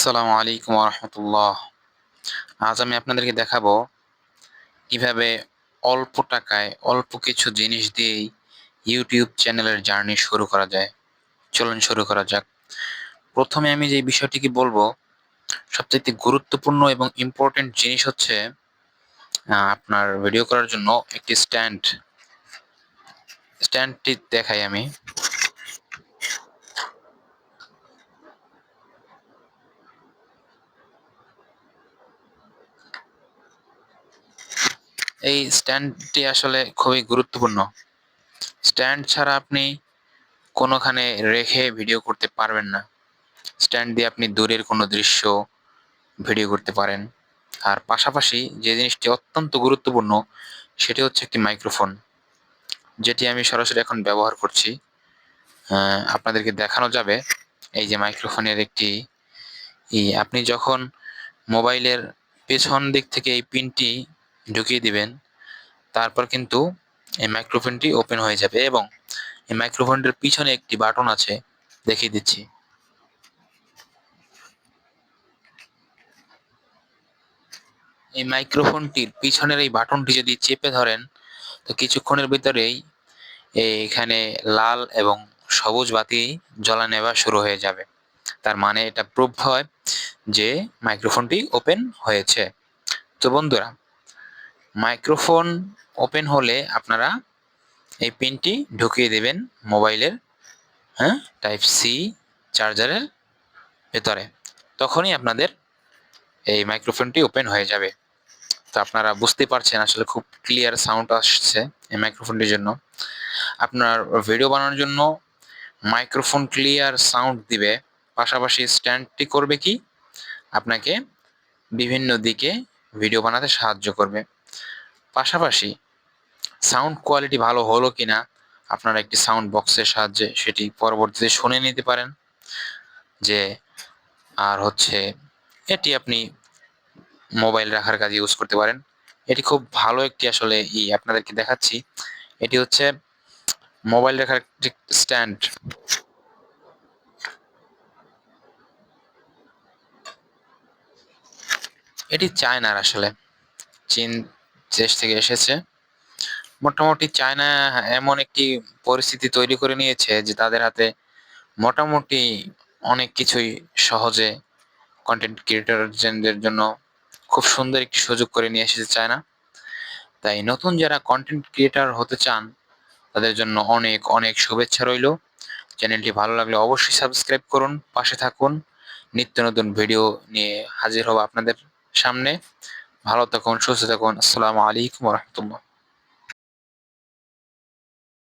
আসসালামু আলাইকুম রহমতুল্লাহ। আজ আমি আপনাদেরকে দেখাবো কিভাবে অল্প টাকায় অল্প কিছু জিনিস দিয়েই ইউটিউব চ্যানেলের জার্নি শুরু করা যায়। চলুন শুরু করা যাক। প্রথমে আমি যে বিষয়টিকে বলবো, সবচাইতে গুরুত্বপূর্ণ এবং ইম্পর্টেন্ট জিনিস হচ্ছে আপনার ভিডিও করার জন্য একটি স্ট্যান্ডটি দেখাই আমি। এই স্ট্যান্ডটি আসলে খুবই গুরুত্বপূর্ণ। স্ট্যান্ড ছাড়া আপনি কোনোখানে রেখে ভিডিও করতে পারবেন না। স্ট্যান্ড দিয়ে আপনি দূরের কোনো দৃশ্য ভিডিও করতে পারেন। আর পাশাপাশি যে জিনিসটি অত্যন্ত গুরুত্বপূর্ণ সেটি হচ্ছে একটি মাইক্রোফোন, যেটি আমি সরাসরি এখন ব্যবহার করছি। আপনাদেরকে দেখানো যাবে এই যে মাইক্রোফোনের একটি আপনি যখন মোবাইলের পেছন দিক থেকে এই পিনটি ঢুকিয়ে দিবেন, তারপর কিন্তু এই মাইক্রোফোনটি ওপেন হয়ে যাবে এবং এই মাইক্রোফোনটির পিছনে একটি বাটন আছে, দেখিয়ে দিচ্ছি। এই মাইক্রোফোনটির পিছনের এই বাটনটি যদি চেপে ধরেন, তো কিছুক্ষণের ভিতরেই এখানে লাল এবং সবুজ বাতি জ্বলা নেভা শুরু হয়ে যাবে। তার মানে এটা প্রুভ হয় যে মাইক্রোফোনটি ওপেন হয়েছে। তো বন্ধুরা, মাইক্রোফোন ওপেন হলে আপনারা এই পিনটি ঢুকিয়ে দেবেন মোবাইলের টাইপ সি চার্জারের ভেতরে। তখনই আপনাদের এই মাইক্রোফোনটি ওপেন হয়ে যাবে। তো আপনারা বুঝতে পারছেন আসলে খুব ক্লিয়ার সাউন্ড আসছে এই মাইক্রোফোনটির জন্য। আপনার ভিডিও বানানোর জন্য মাইক্রোফোন ক্লিয়ার সাউন্ড দিবে, পাশাপাশি স্ট্যান্ডটি করবে কি, আপনাকে বিভিন্ন দিকে ভিডিও বানাতে সাহায্য করবে। পাশাপাশি সাউন্ড কোয়ালিটি ভালো হলো কিনা আপনারা একটি সাউন্ড বক্সের সাহায্যে সেটি পরবর্তীতে শুনে নিতে পারেন। যে আর হচ্ছে এটি আপনি মোবাইল রাখার কাজে ইউজ করতে পারেন। এটি খুব ভালো একটি আসলে আপনাদেরকে দেখাচ্ছি। এটি হচ্ছে মোবাইল রাখার একটি স্ট্যান্ড। এটি চায়নার, আসলে চীন দেশ থেকে এসেছে। মোটামুটি চায়না এমন একটি পরিস্থিতি তৈরি করে নিয়েছে যে তাদের হাতে মোটামুটি অনেক কিছুই সহজে কন্টেন্ট ক্রিয়েটরদের জন্য খুব সুন্দর একটি সুযোগ করে নিয়ে এসেছে চায়না। তাই নতুন যারা কন্টেন্ট ক্রিয়েটর হতে চান তাদের জন্য অনেক অনেক শুভেচ্ছা রইল। চ্যানেলটি ভালো লাগলে অবশ্যই সাবস্ক্রাইব করুন, পাশে থাকুন। নিত্য নতুন ভিডিও নিয়ে হাজির হব আপনাদের সামনে। ভালো থাকুন, সুস্থ থাকুন। আসসালামু আলাইকুম রহমতুল্লাহ।